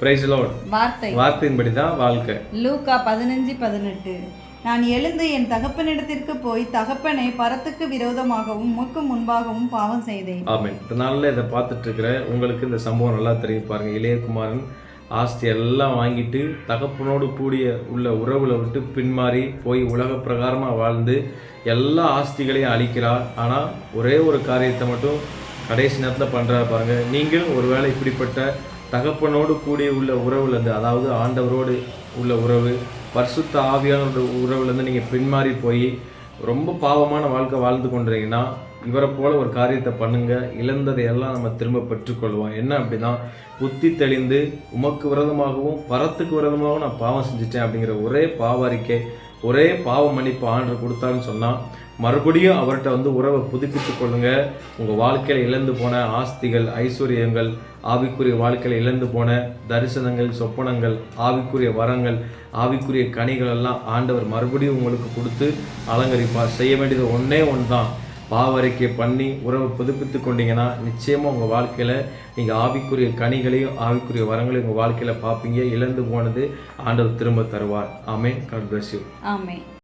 Price Lord. வார்த்தையின்படி தான் வாழ்க்கை. லூக்கா 15:18. நான் எழுந்து என் தகப்பனிடத்திற்கு போய், தகப்பனே, பரத்துக்கு விரோதமாகவும் உமக்கு முன்பாகவும் பாவம் செய்தேன். ஆமென். இதனால இதை பார்த்துட்டு இருக்கிற உங்களுக்கு இந்த சம்பவம் நல்லா தெரியும் பாருங்க. இளையகுமாரன் ஆஸ்தி எல்லாம் வாங்கிட்டு தகப்பனோடு கூடிய உள்ள உறவுல விட்டு பின்மாறி போய் உலக பிரகாரமாக வாழ்ந்து எல்லா ஆஸ்திகளையும் அழிக்கிறார். ஆனால் ஒரே ஒரு காரியத்தை மட்டும் கடைசி நேரத்தில் பண்ணுறாரு பாருங்க. நீங்கள் ஒருவேளை இப்படிப்பட்ட தகப்பனோடு கூடிய உள்ள உறவுலேருந்து, அதாவது ஆண்டவரோடு உள்ள உறவு, பரிசுத்த ஆவியானோட உறவுலேருந்து நீங்கள் பின்மாறி போய் ரொம்ப பாவமான வாழ்க்கை வாழ்ந்து கொண்டிருக்கீங்கன்னா, இவரை போல ஒரு காரியத்தை பண்ணுங்க. இழந்ததை எல்லாம் நம்ம திரும்ப பெற்றுக்கொள்வோம். என்ன அப்படின்னா, புத்தி தெளிந்து உமக்கு விரோதமாகவும் பரத்துக்கு விரோதமாகவும் நான் பாவம் செஞ்சுட்டேன் அப்படிங்கிற ஒரே பாவ அறிக்கை, ஒரே பாவ மன்னிப்பு ஆண்டவர் கொடுத்தான்னு சொன்னால், மறுபடியும் அவர்கிட்ட உறவை புதுப்பித்து கொள்ளுங்க. உங்கள் வாழ்க்கையில் இழந்து போன ஆஸ்திகள், ஐஸ்வர்யங்கள், ஆவிக்குரிய வாழ்க்கையில் இழந்து போன தரிசனங்கள், சொப்பனங்கள், ஆவிக்குரிய வரங்கள், ஆவிக்குரிய கனிகள் எல்லாம் ஆண்டவர் மறுபடியும் உங்களுக்கு கொடுத்து அலங்கரிப்பார். செய்ய வேண்டியது ஒன்றே ஒன்று தான். பாவறிக்கை பண்ணி உறவை புதுப்பித்து கொண்டீங்கன்னா நிச்சயமாக உங்கள் வாழ்க்கையில் நீங்கள் ஆவிக்குரிய கனிகளையும் ஆவிக்குரிய வரங்களையும் உங்கள் வாழ்க்கையில் பார்ப்பீங்க. இழந்து போனது ஆண்டவர் திரும்ப தருவார். ஆமென். God bless you. ஆமென்.